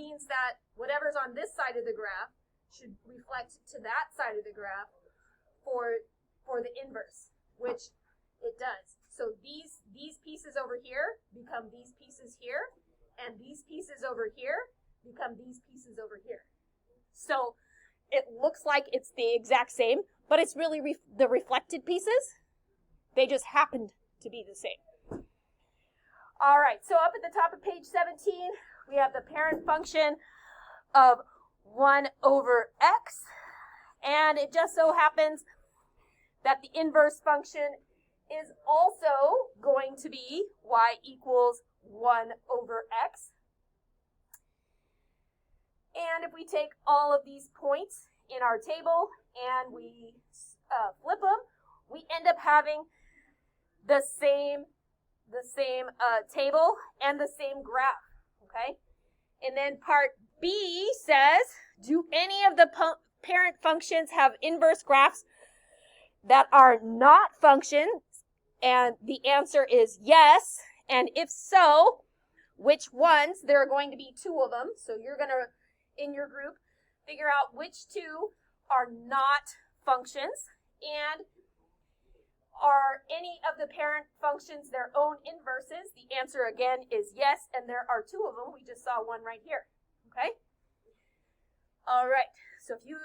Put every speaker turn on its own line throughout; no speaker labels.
means that whatever's on this side of the graph should reflect to that side of the graph for the inverse, which it does. So these pieces over here become these pieces here, and these pieces over here become these pieces over here. So it looks like it's the exact same, but it's really the reflected pieces. They just happened to be the same. All right, so up at the top of page 17, we have the parent function of 1 over x, and it just so happens that the inverse function is also going to be y equals 1 over x. And if we take all of these points in our table and we flip them, we end up having the same table and the same graph, okay? And then part B says, do any of the parent functions have inverse graphs that are not functions? And the answer is yes. And if so, which ones? There are going to be 2 of them. So you're going to, in your group, figure out which 2 are not functions. And are any of the parent functions their own inverses? The answer again is yes, and there are 2 of them. We just saw one right here, okay? All right, so if you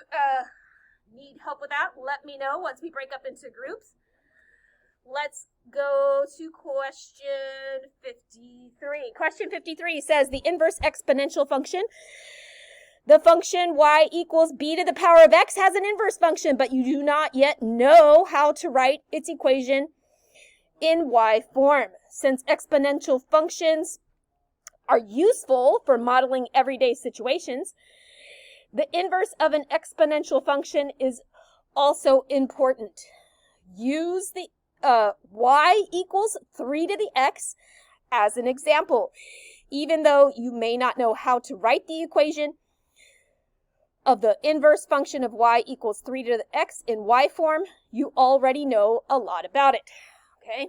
need help with that, let me know once we break up into groups. Let's go to question 53. Question 53 says the inverse exponential function. The function y equals b to the power of x has an inverse function, but you do not yet know how to write its equation in y form. Since exponential functions are useful for modeling everyday situations, the inverse of an exponential function is also important. Use the y equals 3 to the x as an example. Even though you may not know how to write the equation of the inverse function of y equals 3 to the x in y form, you already know a lot about it, okay?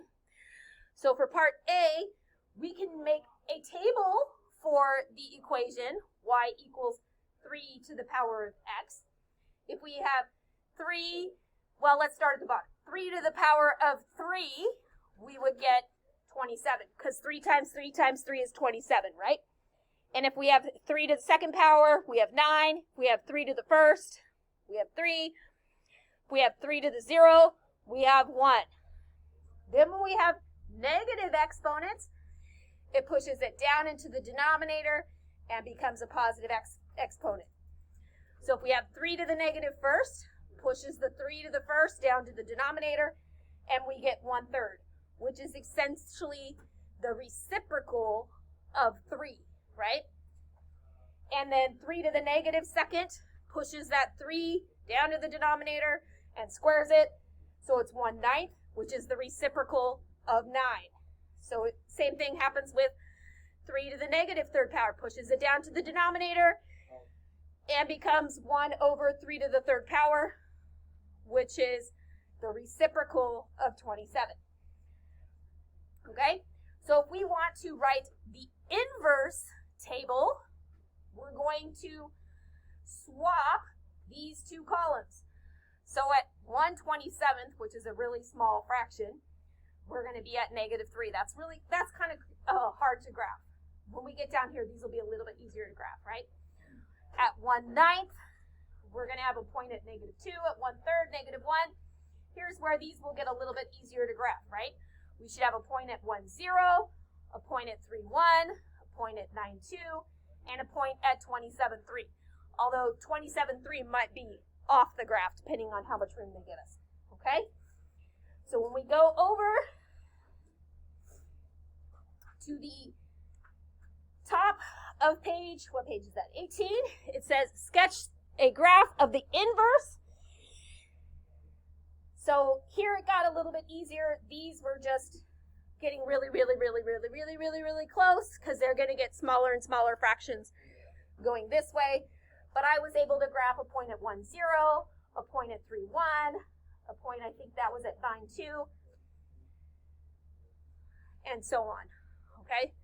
So for part A, we can make a table for the equation y equals 3 to the power of x. If we have 3, well, let's start at the bottom. 3 to the power of 3, we would get 27, because 3 times 3 times 3 is 27, right? And if we have 3 to the second power, we have 9. If we have 3 to the first, we have 3. If we have 3 to the 0, we have 1. Then when we have negative exponents, it pushes it down into the denominator and becomes a positive exponent. So if we have 3 to the negative first, pushes the 3 to the first down to the denominator, and we get 1/3, which is essentially the reciprocal of 3. Right? And then 3 to the negative second pushes that 3 down to the denominator and squares it. So it's 1/9, which is the reciprocal of 9. So same thing happens with 3 to the negative third power, pushes it down to the denominator and becomes 1 over 3 to the third power, which is the reciprocal of 27. Okay? So if we want to write the inverse table, we're going to swap these 2 columns. So at 1/27th, which is a really small fraction, we're going to be at -3. That's kind of hard to graph. When we get down here, these will be a little bit easier to graph, right? At 1/9, we're going to have a point at -2. At 1/3, -1. Here's where these will get a little bit easier to graph, right? We should have a point at 1,0, a point at 3,1, point at 9,2, and a point at 27,3. Although 27,3 might be off the graph depending on how much room they give us, okay? So when we go over to the top of page, what page is that? 18, it says sketch a graph of the inverse. So here it got a little bit easier. These were just getting really close because they're going to get smaller and smaller fractions going this way. But I was able to graph a point at 1,0, a point at 3,1, a point I think that was at 9,2, and so on, okay?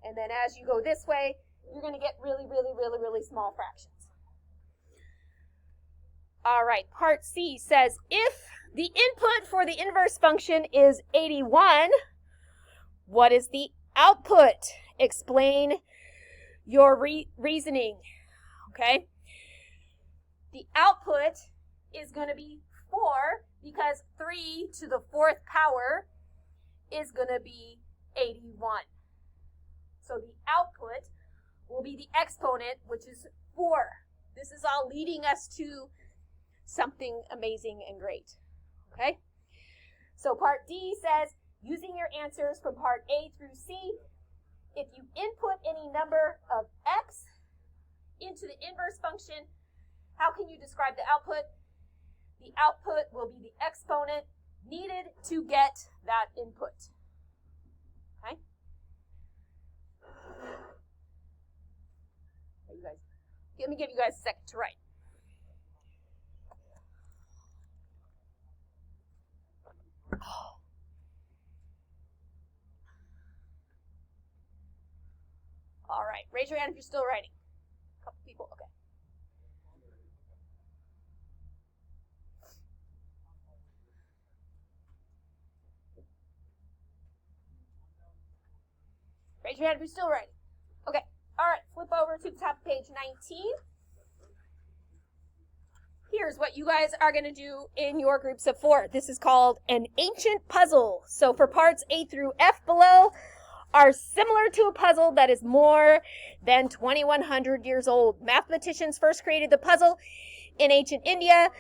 And then as you go this way, you're going to get really, really, really, really small fractions. All right, part C says if the input for the inverse function is 81, what is the output? Explain your reasoning, okay? The output is going to be 4 because 3 to the 4th power is going to be 81. So the output will be the exponent, which is 4. This is all leading us to something amazing and great, okay? So part D says, using your answers from part A through C, if you input any number of x into the inverse function, how can you describe the output? The output will be the exponent needed to get that input, okay? You guys, let me give you guys a second to write. All right, raise your hand if you're still writing. A couple people, okay. Raise your hand if you're still writing. Okay, all right, flip over to the top of page 19. Here's what you guys are going to do in your groups of 4. This is called an ancient puzzle. So for parts A through F below are similar to a puzzle that is more than 2,100 years old. Mathematicians first created the puzzle in ancient India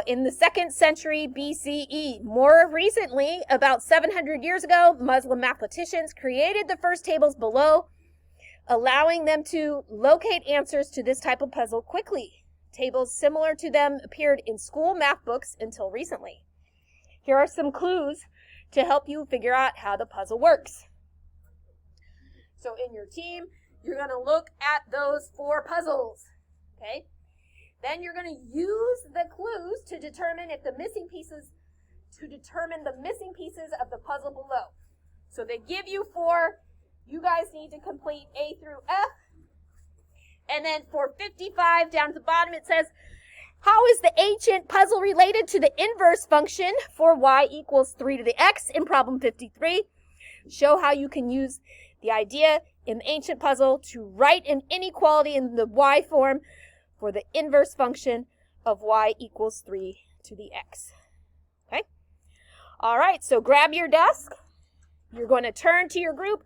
in the 2nd century BCE. More recently, about 700 years ago, Muslim mathematicians created the first tables below, allowing them to locate answers to this type of puzzle quickly. Tables similar to them appeared in school math books until recently. Here are some clues to help you figure out how the puzzle works. So in your team, you're going to look at those 4 puzzles, okay? Then you're going to use the clues to determine the missing pieces of the puzzle below. So they give you 4. You guys need to complete A through F. And then for 55, down at the bottom, it says, how is the ancient puzzle related to the inverse function for y equals 3 to the x in problem 53? Show how you can use the idea in the ancient puzzle to write an inequality in the y form for the inverse function of y equals 3 to the x. Okay? All right, so grab your desk. You're going to turn to your group